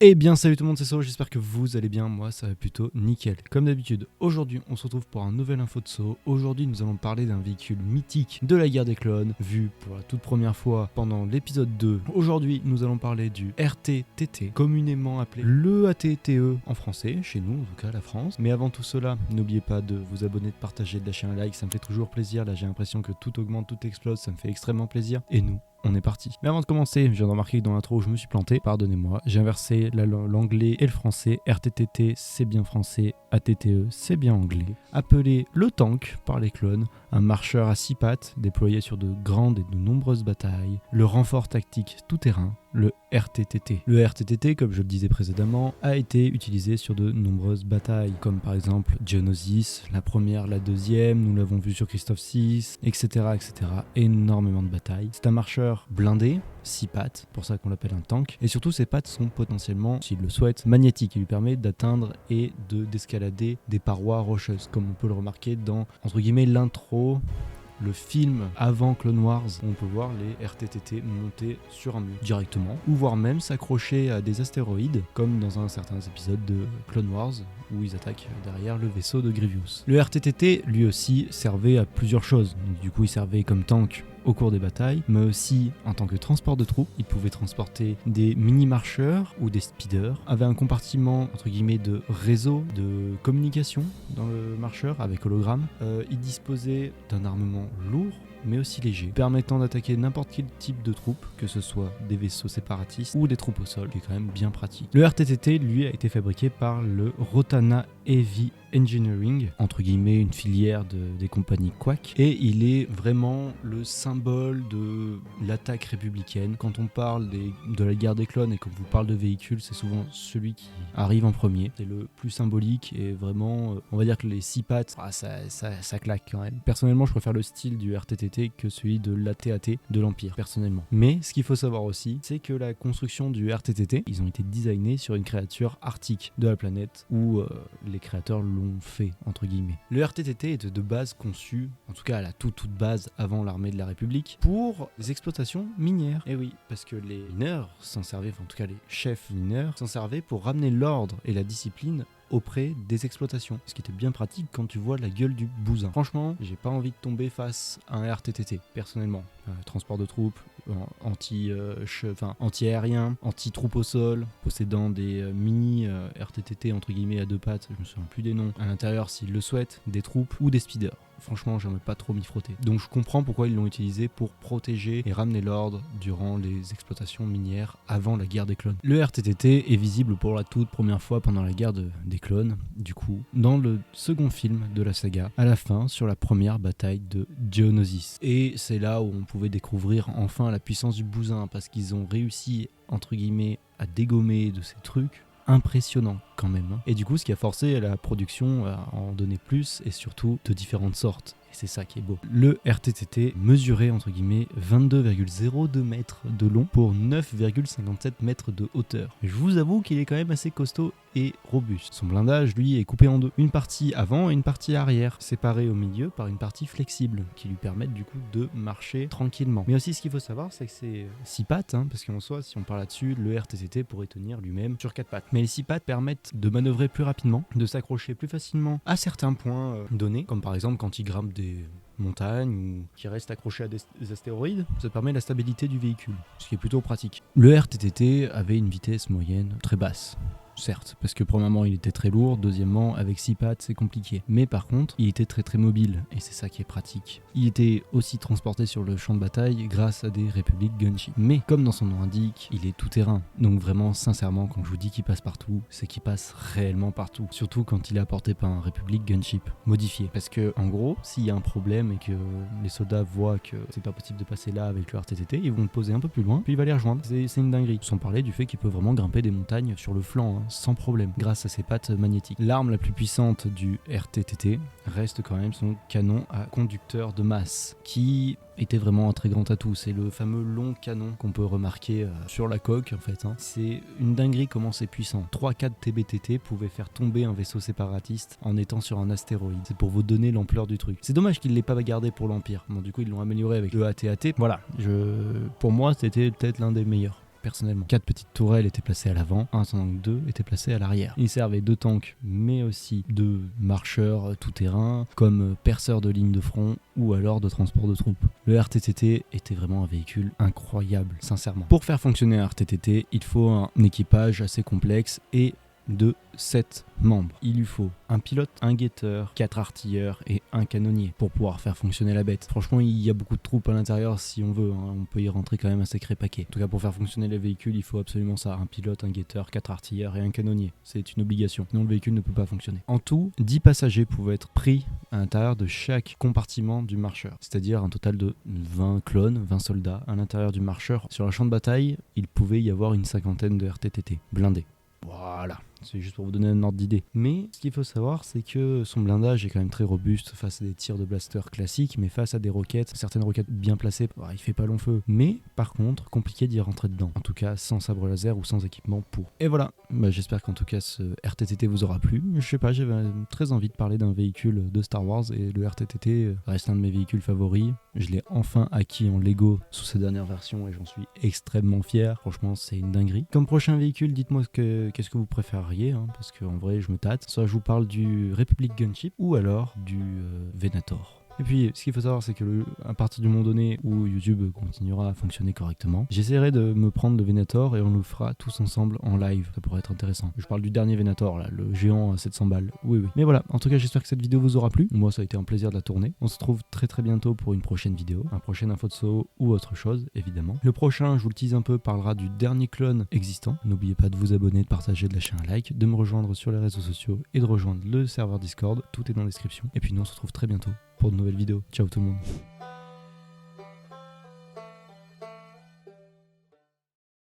Eh bien salut tout le monde, c'est So, j'espère que vous allez bien, moi ça va plutôt nickel. Comme d'habitude, aujourd'hui on se retrouve pour un nouvel info de So. Aujourd'hui nous allons parler d'un véhicule mythique de la guerre des clones, vu pour la toute première fois pendant l'épisode 2. Aujourd'hui nous allons parler du RTTT, communément appelé le ATTE en français, chez nous en tout cas la France. Mais avant tout cela, n'oubliez pas de vous abonner, de partager, de lâcher un like, ça me fait toujours plaisir. Là j'ai l'impression que tout augmente, tout explose, ça me fait extrêmement plaisir. Et nous, on est parti. Mais avant de commencer, je viens de remarquer que dans l'intro je me suis planté, pardonnez-moi, j'ai inversé l'anglais et le français. RTTT c'est bien français, ATTE c'est bien anglais. Appelé le tank par les clones, un marcheur à 6 pattes déployé sur de grandes et de nombreuses batailles, le renfort tactique tout-terrain, le RTTT. Le RTTT, comme je le disais précédemment, a été utilisé sur de nombreuses batailles, comme par exemple Geonosis, la première, la deuxième, nous l'avons vu sur Christophe 6, etc., etc. Énormément de batailles. C'est un marcheur blindé, 6 pattes, pour ça qu'on l'appelle un tank, et surtout ses pattes sont potentiellement, s'il le souhaite, magnétiques, qui lui permet d'atteindre et d'escalader des parois rocheuses, comme on peut le remarquer dans, entre guillemets, l'intro, le film avant Clone Wars, où on peut voir les RTTT monter sur un mur directement, ou voire même s'accrocher à des astéroïdes, comme dans un certain épisode de Clone Wars, où ils attaquent derrière le vaisseau de Grievous. Le RTTT, lui aussi, servait à plusieurs choses. Donc, du coup, il servait comme tank au cours des batailles, mais aussi en tant que transport de troupes. Il pouvait transporter des mini-marcheurs ou des speeders, avait un compartiment entre guillemets de réseau de communication dans le marcheur avec hologramme. Il disposait d'un armement lourd mais aussi léger, permettant d'attaquer n'importe quel type de troupe, que ce soit des vaisseaux séparatistes ou des troupes au sol, qui est quand même bien pratique. Le RTTT, lui, a été fabriqué par le Rotana Heavy Engineering, entre guillemets une filière des compagnies Quack, et il est vraiment le symbole de l'attaque républicaine. Quand on parle de la guerre des clones et qu'on vous parle de véhicules, c'est souvent celui qui arrive en premier. C'est le plus symbolique et vraiment, on va dire que les 6 pattes, ça claque quand même. Personnellement, je préfère le style du RTTT que celui de l'AT-AT de l'Empire, personnellement. Mais ce qu'il faut savoir aussi, c'est que la construction du RTTT, ils ont été designés sur une créature arctique de la planète où les créateurs l'ont fait, entre guillemets. Le RTTT est de base conçu, en tout cas à la toute base avant l'armée de la République, pour les exploitations minières. Et oui, parce que les mineurs s'en servaient, enfin en tout cas les chefs mineurs s'en servaient pour ramener l'ordre et la discipline auprès des exploitations, ce qui était bien pratique quand tu vois la gueule du bousin. Franchement, j'ai pas envie de tomber face à un RTTT, personnellement. Transport de troupes, anti-aérien, anti-troupes au sol, possédant des mini RTTT entre guillemets à 2 pattes, je me souviens plus des noms, à l'intérieur s'ils le souhaitent, des troupes ou des speeders. Franchement, j'aimerais pas trop m'y frotter. Donc je comprends pourquoi ils l'ont utilisé pour protéger et ramener l'ordre durant les exploitations minières avant la guerre des clones. Le RTTT est visible pour la toute première fois pendant la guerre des clones, du coup, dans le second film de la saga, à la fin, sur la première bataille de Geonosis. Et c'est là où on pouvait découvrir enfin la puissance du bousin, parce qu'ils ont réussi, entre guillemets, à dégommer de ces trucs impressionnant quand même. Et du coup, ce qui a forcé la production à en donner plus et surtout de différentes sortes. Et c'est ça qui est beau. Le RTTT mesurait entre guillemets 22,02 mètres de long pour 9,57 mètres de hauteur. Je vous avoue qu'il est quand même assez costaud et robuste. Son blindage, lui, est coupé en deux. Une partie avant et une partie arrière, séparée au milieu par une partie flexible qui lui permettent du coup de marcher tranquillement. Mais aussi, ce qu'il faut savoir, c'est que c'est 6 pattes, parce qu'en soi, si on parle là-dessus, le RTTT pourrait tenir lui-même sur 4 pattes. Mais les 6 pattes permettent de manœuvrer plus rapidement, de s'accrocher plus facilement à certains points donnés, comme par exemple quand il grimpe des montagnes ou qui reste accroché à des astéroïdes, ça permet la stabilité du véhicule, ce qui est plutôt pratique. Le RTTT avait une vitesse moyenne très basse. Certes, parce que premièrement il était très lourd, deuxièmement avec 6 pattes c'est compliqué. Mais par contre, il était très mobile, et c'est ça qui est pratique. Il était aussi transporté sur le champ de bataille grâce à des républiques gunship. Mais comme dans son nom indique, il est tout terrain. Donc vraiment, sincèrement, quand je vous dis qu'il passe partout, c'est qu'il passe réellement partout. Surtout quand il est apporté par un république gunship modifié. Parce que en gros, s'il y a un problème et que les soldats voient que c'est pas possible de passer là avec le RTTT, ils vont le poser un peu plus loin, puis il va les rejoindre. C'est une dinguerie. Sans parler du fait qu'il peut vraiment grimper des montagnes sur le flanc, sans problème, grâce à ses pattes magnétiques. L'arme la plus puissante du RTTT reste quand même son canon à conducteur de masse, qui était vraiment un très grand atout. C'est le fameux long canon qu'on peut remarquer sur la coque en fait. C'est une dinguerie comment c'est puissant. 3-4 TBTT pouvaient faire tomber un vaisseau séparatiste en étant sur un astéroïde. C'est pour vous donner l'ampleur du truc. C'est dommage qu'ils ne l'aient pas gardé pour l'Empire. Bon, du coup ils l'ont amélioré avec le AT-AT. Voilà, pour moi c'était peut-être l'un des meilleurs. personnellement. 4 petites tourelles étaient placées à l'avant, un tank 2 était placé à l'arrière. Ils servaient de tanks, mais aussi de marcheurs tout-terrain, comme perceurs de ligne de front ou alors de transport de troupes. Le RTTT était vraiment un véhicule incroyable, sincèrement. Pour faire fonctionner un RTTT, il faut un équipage assez complexe et de 7 membres. Il lui faut un pilote, un guetteur, 4 artilleurs et un canonnier pour pouvoir faire fonctionner la bête. Franchement, il y a beaucoup de troupes à l'intérieur si on veut, hein. On peut y rentrer quand même un sacré paquet. En tout cas, pour faire fonctionner les véhicules, il faut absolument ça, un pilote, un guetteur, 4 artilleurs et un canonnier. C'est une obligation, sinon le véhicule ne peut pas fonctionner. En tout, 10 passagers pouvaient être pris à l'intérieur de chaque compartiment du marcheur, c'est-à-dire un total de 20 clones, 20 soldats à l'intérieur du marcheur. Sur le champ de bataille, il pouvait y avoir une cinquantaine de RTTT blindés. Voilà, c'est juste pour vous donner un ordre d'idée. Mais ce qu'il faut savoir, c'est que son blindage est quand même très robuste face à des tirs de blaster classiques, mais face à des roquettes, certaines roquettes bien placées, il fait pas long feu. Mais par contre, compliqué d'y rentrer dedans. En tout cas, sans sabre laser ou sans équipement pour. Et voilà, j'espère qu'en tout cas ce RTTT vous aura plu. Je sais pas, j'avais très envie de parler d'un véhicule de Star Wars et le RTTT reste un de mes véhicules favoris. Je l'ai enfin acquis en Lego sous sa dernière version et j'en suis extrêmement fier. Franchement, c'est une dinguerie. Comme prochain véhicule, dites-moi qu'est-ce que vous préféreriez, hein, parce qu'en vrai, je me tâte. Soit je vous parle du Republic Gunship ou alors du Venator. Et puis, ce qu'il faut savoir, c'est que à partir du moment donné où YouTube continuera à fonctionner correctement, j'essaierai de me prendre le Venator et on le fera tous ensemble en live. Ça pourrait être intéressant. Je parle du dernier Venator, là, le géant à 700 balles. Oui. Mais voilà, en tout cas, j'espère que cette vidéo vous aura plu. Moi, ça a été un plaisir de la tourner. On se retrouve très très bientôt pour une prochaine vidéo, un prochain info de SO ou autre chose, évidemment. Le prochain, je vous le tease un peu, parlera du dernier clone existant. N'oubliez pas de vous abonner, de partager, de lâcher un like, de me rejoindre sur les réseaux sociaux et de rejoindre le serveur Discord. Tout est dans la description. Et puis nous, on se retrouve très bientôt pour de nouvelles vidéos. Ciao tout le monde.